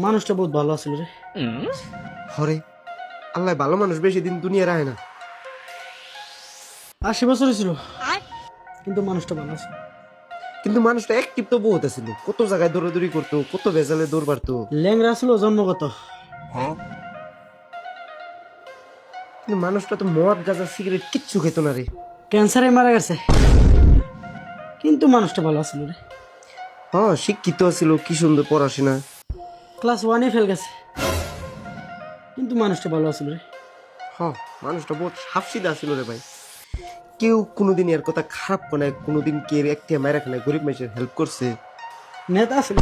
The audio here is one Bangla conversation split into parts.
মানুষটা বহুত ভালো আছিল রে। হরে আল্লাহ ভালো মানুষ বেশি দিন দুনিয়া রাখে না। 80 বছর ছিল, কিন্তু মানুষটা ভালো আছে। কিন্তু মানুষটা অ্যাক্টিভ তো বহুত আছিল, কত জায়গায় দৌড়াদৌড়ি করতো, কত ভেজালে দৌড় পারতো। ল্যাংরা ছিল জন্মগত, কিন্তু মানুষটা তো মদ গাঁজা সিগারেট কিচ্ছু খেত না রে। ক্যান্সারে মারা গেছে, কিন্তু মানুষটা ভালো আছিল রে। হ্যাঁ শিক্ষিত ছিল, কি সুন্দর পড়াশোনা। ক্লাস 1-এ ফেল গেছে, কিন্তু মানুষটা ভালো আছিল রে। হ্যাঁ মানুষটা বহুত সাফসিদা ছিল রে ভাই। কেউ কোনোদিন এর কথা খারাপ করে, কোনোদিন কে একটা মায়ের খানে গরিব মানুষের হেল্প করছে? নেতা আছিল,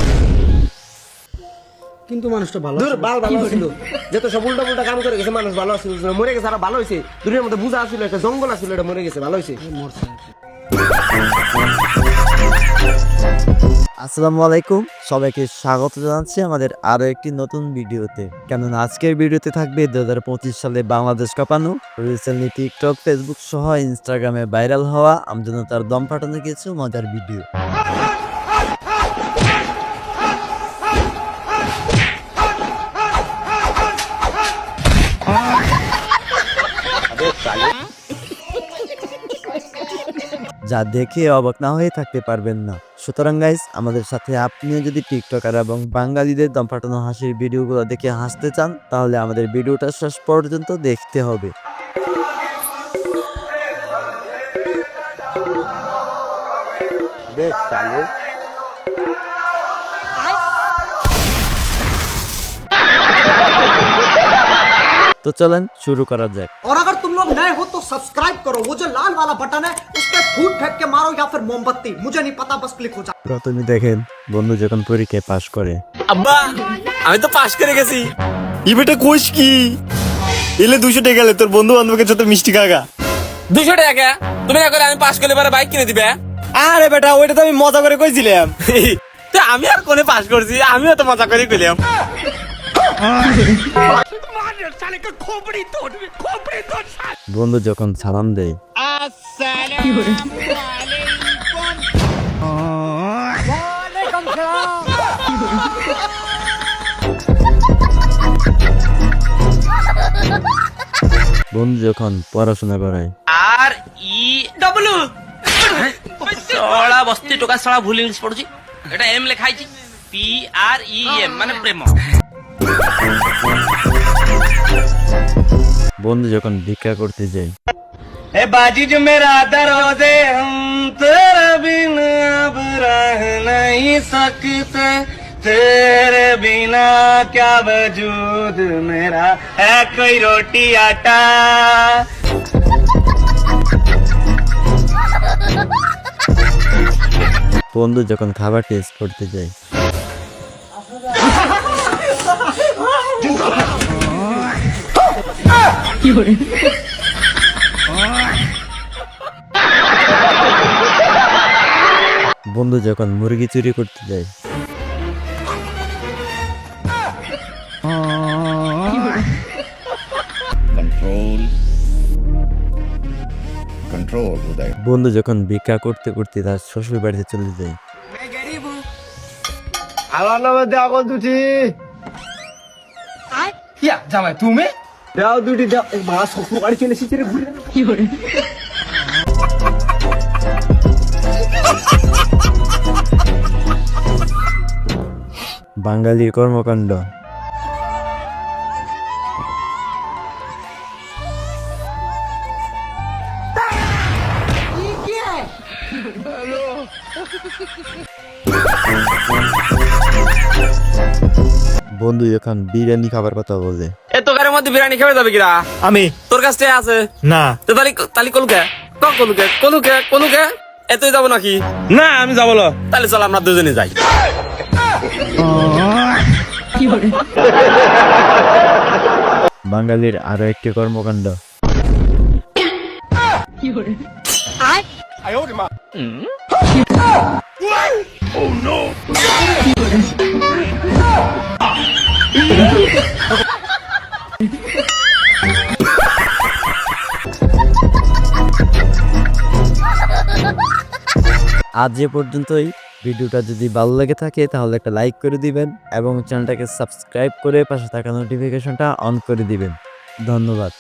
কিন্তু মানুষটা ভালো দূর বাল ভালো ছিল, যত সব উল্টা পুল্টা কাম করে গেছে মানুষ ভালো ছিল, মরে গেছে আর ভালো হয়েছে। দুনিয়ার মধ্যে বুঝা ছিল, একটা জঙ্গল আছিল, এটা মরে গেছে, ভালো হয়েছে। আসসালামু আলাইকুম, সবাইকে স্বাগত জানাচ্ছি আমাদের আরো একটি নতুন ভিডিওতে। কেননা আজকের ভিডিওতে থাকবে 2025 সালে বাংলাদেশ কাঁপানো, রিসেন্টলি টিকটক, ফেসবুক সহ ইনস্টাগ্রামে ভাইরাল হওয়া আমজনতার দম ফাটানো কিছু মজার ভিডিও। যা দেখে অবাক না হয়ে থাকতে পারবেন না। সুতরাং গাইস, আমাদের সাথে আপনিও যদি টিকটকার এবং বাঙালিদের দম ফাটানো হাসির ভিডিওগুলো দেখে হাসতে চান, তাহলে আমাদের ভিডিওটা শেষ পর্যন্ত দেখতে হবে। তো চলেন শুরু করা যাক। और अगर तुम लोग नए हो तो सब्सक्राइब करो, वो जो लाल वाला बटन है उस पर फूट फेंक के मारो या फिर मोमबत्ती, मुझे नहीं पता, बस क्लिक हो जाए। প্রথমে দেখেন বন্ধু যখন পরীক্ষায় পাশ করে। আব্বা আমি তো পাশ করে গেছি। ই বেটা কোষ কি এলে 200 টাকা গেলে তোর বন্ধু বান্ধবের সাথে মিষ্টি খাগা। 200 টাকা তুমি না করে আমি পাশ করলে পরে বাইক কিনে দিবে। আরে বেটা ওইটা তো আমি মজা করে কইছিলাম। তো আমি আর কোনে পাশ করছি, আমিও তো মজা করে কইলাম। বন্ধু যখন সালাম দেয়, বন্ধু যখন পড়াশোনা করায়, আর ই ডব্লু সড়া বস্তি টোকা সড়া ভুল ইংলিশ পড়ুছি, এটা M লেখাইছি, P R E M মানে প্রেম। বন্ধু যখন ভিক্ষা করতে যায়, ए बाजी जो मेरा दरोजे हम तेरे बिना अब रह नहीं सकते, तेरे बिना क्या वजूद मेरा है कोई रोटी आटा। বন্ধু যখন খাবার টেস্ট করতে যায়, বন্ধু যখন মুরগি চুরি করতে যায়, বন্ধু যখন ভিক্ষা করতে করতে তার শ্বশুর বাড়িতে চলে যায়, আমার নামে দেওয়া দুটি क्या जामाई तुम्हें দাও, দুটি দাও। মা শ্বশুর বাড়ি চলে এসেছে রে, ঘুরে বাঙালির কর্মকাণ্ড। বন্ধু যখন বিরিয়ানি খাবার কথা বলে, এ তোকারের মধ্যে বিরিয়ানি খাবে যাবে কিরা? আমি তোর কাছ থেকে আছে না তো তালি তালি কলুকে কলুকে কলুকে কলুকে এতই যাবো নাকি? না আমি যাবো না। তাহলে চল আমরা দুজনে যাই। বাঙালির আরো একটি কর্মকাণ্ড। আজ এ পর্যন্তই। ভিডিওটা যদি ভালো লেগে থাকে তাহলে একটা লাইক করে দিবেন এবং চ্যানেলটাকে সাবস্ক্রাইব করে পাশে থাকা নোটিফিকেশনটা অন করে দিবেন। ধন্যবাদ।